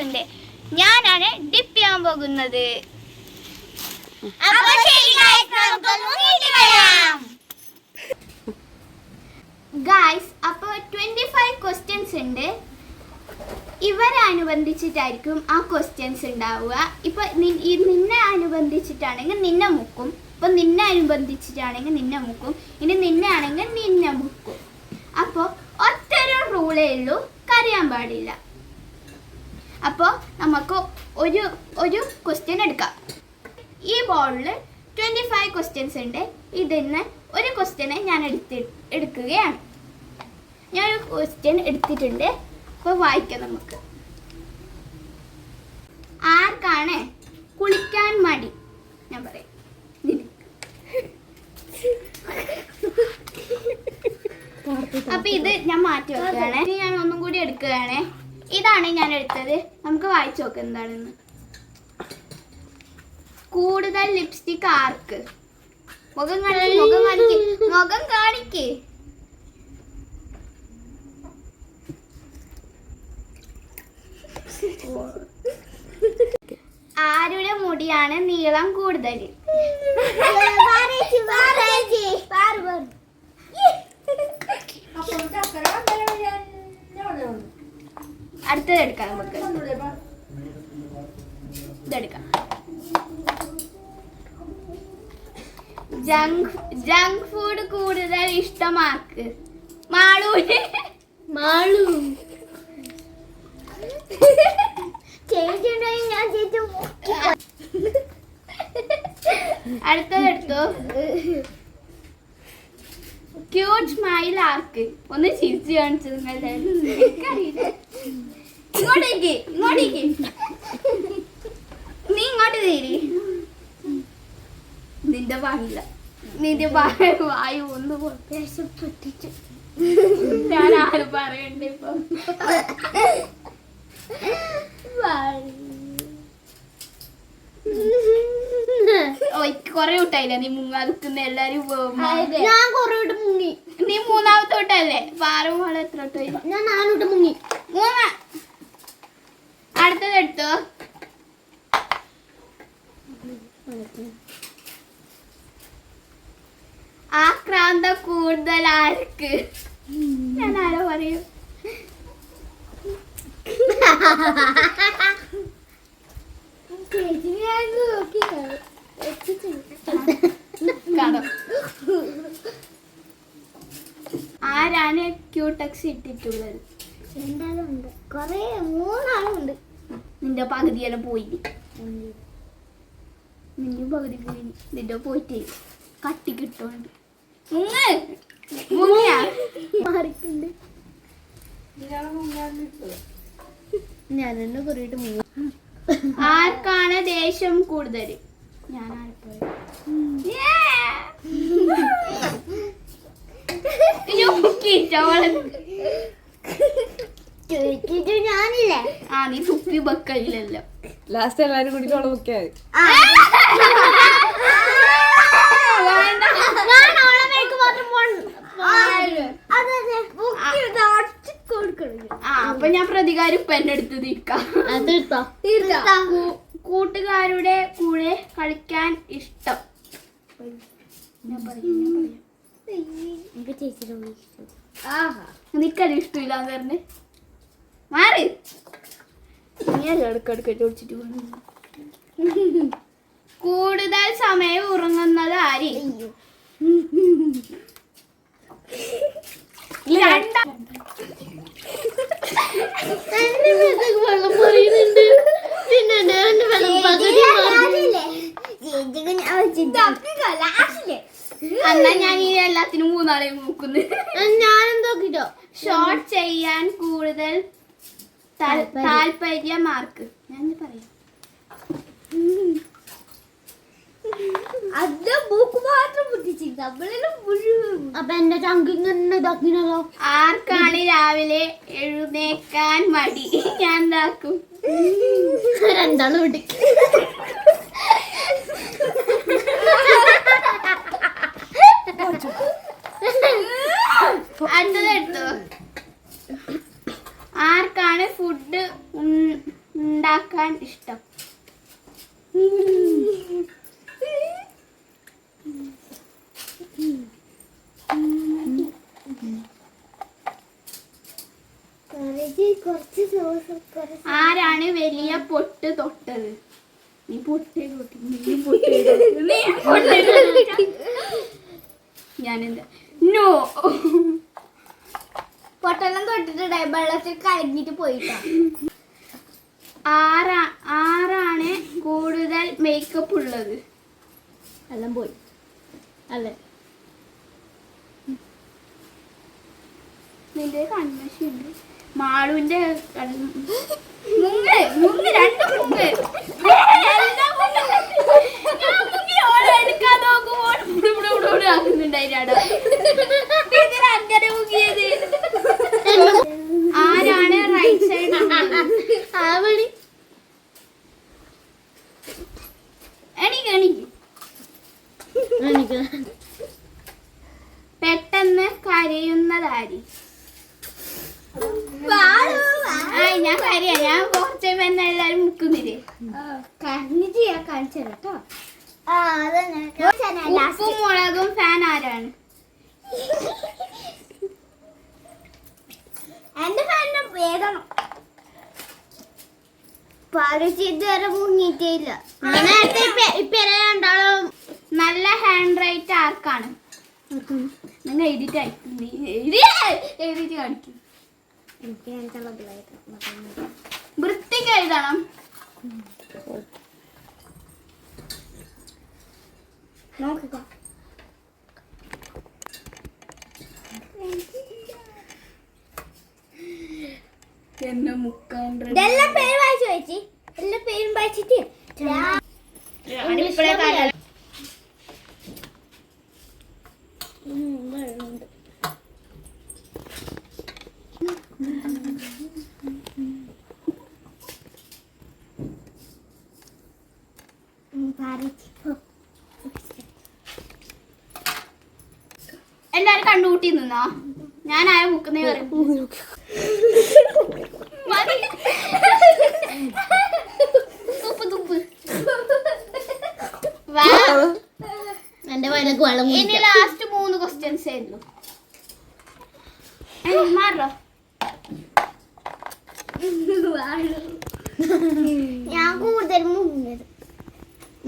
ഉണ്ട്. ഞാനാണ് ഡിപ്പ് ചെയ്യാൻ പോകുന്നത്. ഗായ്സ്, അപ്പോൾ 25 ക്വസ്റ്റ്യൻസ് ഉണ്ട്. ഇവരനുബന്ധിച്ചിട്ടായിരിക്കും ആ ക്വസ്റ്റ്യൻസ് ഉണ്ടാവുക. ഇപ്പൊ നിന്നെ അനുബന്ധിച്ചിട്ടാണെങ്കിൽ നിന്നെ മുക്കും, ഇപ്പൊ നിന്നെ അനുബന്ധിച്ചിട്ടാണെങ്കിൽ നിന്നെ മുക്കും, ഇനി നിന്നെ ആണെങ്കിൽ നിന്നെ മുക്കും. അപ്പോൾ ഒറ്റൊരു റൂളേ ഉള്ളൂ, കരയാൻ പാടില്ല. അപ്പോൾ നമുക്ക് ഒരു ക്വസ്റ്റ്യൻ എടുക്കാം. ഈ ബോളിൽ 25 ക്വസ്റ്റ്യൻസ് ഉണ്ട്. ഇതിന്ന് ഒരു ക്വസ്റ്റ്യനെ ഞാൻ എടുക്കുകയാണ്. ഞാനൊരു ക്വസ്റ്റ്യൻ എടുത്തിട്ടുണ്ട്. അപ്പോൾ വായിക്കാം നമുക്ക്. ആർക്കാണ് കുളിക്കാൻ മടി? ഞാൻ പറയാം. അപ്പൊ ഇത് ഞാൻ മാറ്റി വെക്കുകയാണ്. ഇനി ഞാൻ ഒന്നും കൂടി എടുക്കുകയാണ്. ഇതാണ് ഞാൻ എടുത്തത്. നമുക്ക് വായിച്ചു നോക്കാം എന്താണെന്ന്. കൂടുതൽ ലിപ്സ്റ്റിക് ആർക്ക്? മുഖം കാണിക്ക്. ആരുടെ മുടിയാണ് നീളം കൂടുതൽ? അടുത്തത് എടുക്കാം. നമുക്ക് ഇതെടുക്കാം. ജങ്ക് ഫുഡ് കൂടുതൽ ഇഷ്ടമാർക്ക്? മാളൂന്. അടുത്തതെടുത്തു. ക്യൂട്ട് സ്മൈൽ ആർക്ക്? ഒന്ന് ചിരിച്ചു കാണിച്ചു. ഇങ്ങോട്ടേക്ക് നീ ഇങ്ങോട്ട് തീരി. നിന്റെ വായു ഒന്ന് പൊട്ടിച്ചു. ഞാൻ ആര് പറയണ്ട. ഇപ്പൊ കൊറേ വിട്ടായില്ല നീ മുങ്ങാതിക്കുന്ന. എല്ലാരും ഞാൻ കൊറേ വിട്ട് മുങ്ങി. നീ മൂന്നാമത്തെ വിട്ടല്ലേ? പാറമോളെ എത്ര വിട്ടായി? ഞാൻ 4 വിട്ട് മുങ്ങി. അടുത്തതെടുത്തോ. ആക്രാന്ത കൂടുതൽ ആർക്ക്? ഞാൻ ആരോ പറയൂ. ആരാണ് ക്യൂടെക്സ് ഇട്ടിട്ടുള്ളത്? 2 ആളുണ്ട്. 3 ആളുണ്ട്. നിന്റെ പകുതിയെല്ലാം പോയി. നിന്റെ പകുതി പോയി. നിന്റെ പോയിട്ട് കട്ടി കിട്ടുന്നുണ്ട്. ഞാൻ എന്നെ കൊറേട്ട് മുങ്ങി. ആർക്കാണ് ദേഷ്യം കൂടുതൽ? ഞാൻ ഞാനില്ലേ? നീ തുപ്പി ബക്കയിലല്ലോ. ലാസ്റ്റ് എല്ലാരും കൂടി ഓളെ മുക്കിയായി. അപ്പൊ ഞാൻ പ്രതികാരം ഇപ്പൊ എന്റെ അടുത്ത് നിൽക്കാം. കൂട്ടുകാരുടെ കൂടെ കളിക്കാൻ ഇഷ്ടം? നിക്കല് ഇഷ്ടമില്ല പറഞ്ഞ് മാറി. കൂടുതൽ സമയം ഉറങ്ങുന്നത് ആര്? എന്നാ ഞാൻ ഈ എല്ലാത്തിനും 3 ആളെയും നോക്കുന്നു. ഞാനെന്തോക്കിട്ടോ. ഷോർട്ട് ചെയ്യാൻ കൂടുതൽ താല്പര്യം ആർക്ക്? ഞാൻ പറയാം. അത് ബുക്ക് മാത്രം പൊട്ടിച്ചിട്ട് അപ്പൊ എന്റെ ചങ്കിങ്ങനെ ഇതാക്കിനല്ലോ. ആർക്കാണ് രാവിലെ എഴുന്നേക്കാൻ മടി? ഞാൻ എന്താക്കും? 2 ആള് വിട്ടി. അടുത്തതെടുത്തോ. ആർക്കാണ് ഫുഡ് ഉണ്ടാക്കാൻ ഇഷ്ടം? ആരാണ് വലിയ പൊട്ട് തൊട്ടത്? നീ പൊട്ടേ തൊട്ടി, നീ പൊട്ടേ തൊട്ടി, നീ പൊട്ടേ തൊട്ടി. ഞാനെന്താ നോ. പൊട്ടെല്ലാം തൊട്ടിട്ട് വെള്ളത്തിൽ കലങ്ങിട്ട് പോയിട്ടാ. ആരാണ് കൂടുതൽ മേക്കപ്പ് ഉള്ളത്? എല്ലാം പോയി അല്ലേ? നിന്റെ കൺവെൻഷൻ മാളുവിന്റെ മുങ്ങ് മുങ്ങ് രണ്ട് മുങ്ങ് എടുക്കാൻ നോക്കുമ്പോൾ ആക്കുന്നുണ്ടായിരാടോ. അങ്ങനെ മുങ്ങിയത് ആരാണ് റൈറ്റ് സൈഡ്? എണീക്ക് പെട്ടെന്ന് കരയുന്നതാരി? ഞാൻ കരയാ, ഞാൻ കുറച്ച് പേരെ എല്ലാരും മുക്കുന്നില്ലേ. കരഞ്ഞിട്ട് ഞാൻ കാണിച്ചു കേട്ടോ. ഉപ്പും മുളകും ഫാൻ ആരാണ്? എന്റെ ഫാനിനെ വേദന പാലിച്ച് ഇതുവരെ മുങ്ങിയിട്ടേ ഇല്ല. രണ്ടാളും നല്ല ഹാൻഡ് റൈറ്റ് ആർക്കാണ്? നിങ്ങൾ എഴുതിട്ട് എഴുതിട്ട് കാണിക്കും. വൃത്തിക്ക് എഴുതണം. നോക്കുക എന്നെ മുക്കാൻ എല്ലാ പേരും വായിച്ചു വെച്ചി. എല്ലാ പേരും വായിച്ചിട്ട് എല്ലാരും കണ്ടുകൂട്ടി നിന്നോ? ഞാൻ ആയ മുക്കുന്നേ പറയും. തുപ്പ് തുപ്പ്. എന്റെ വയലക്ക് വെള്ളം ഇനി ലാസ്റ്റ് 3 ക്വസ്റ്റ്യൻസ് ആയിരുന്നു. മാറോ? ഞാൻ കൂടുതൽ മുങ്ങത്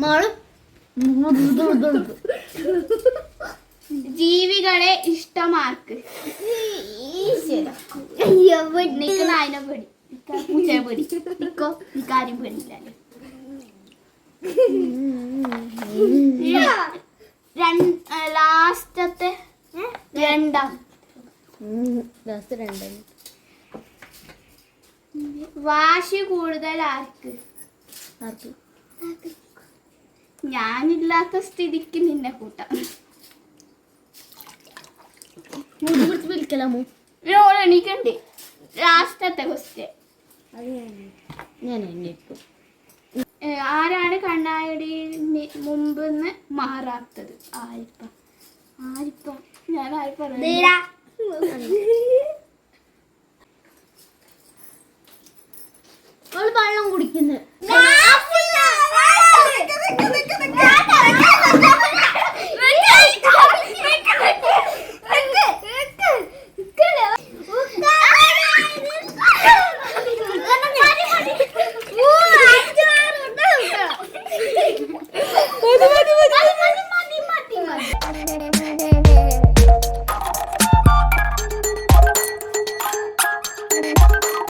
മോളും ജീവികളെ ഇഷ്ടമാർക്ക്? നിക്ക് നായനെ പേടി, പൂച്ചയെ പേടി, നിക്കോ നിക്കാരും പേടിയില്ലല്ലോ. ലാസ്റ്റത്തെ രണ്ടാം വാശി കൂടുതൽ ആർക്ക്? ഞാനില്ലാത്ത സ്ഥിതിക്ക് നിന്നെ കൂട്ടാം. വിളിക്കലാമോ? എണീക്കണ്ടേ? ലാസ്റ്റത്തെ ക്വസ്റ്റ്യൻ. ആരാണ് കണ്ണാടി മുമ്പ് മാറാത്തത്? ആരിപ്പ ഞാൻ ആരിപ്പ വെള്ളം കുടിക്കുന്നു.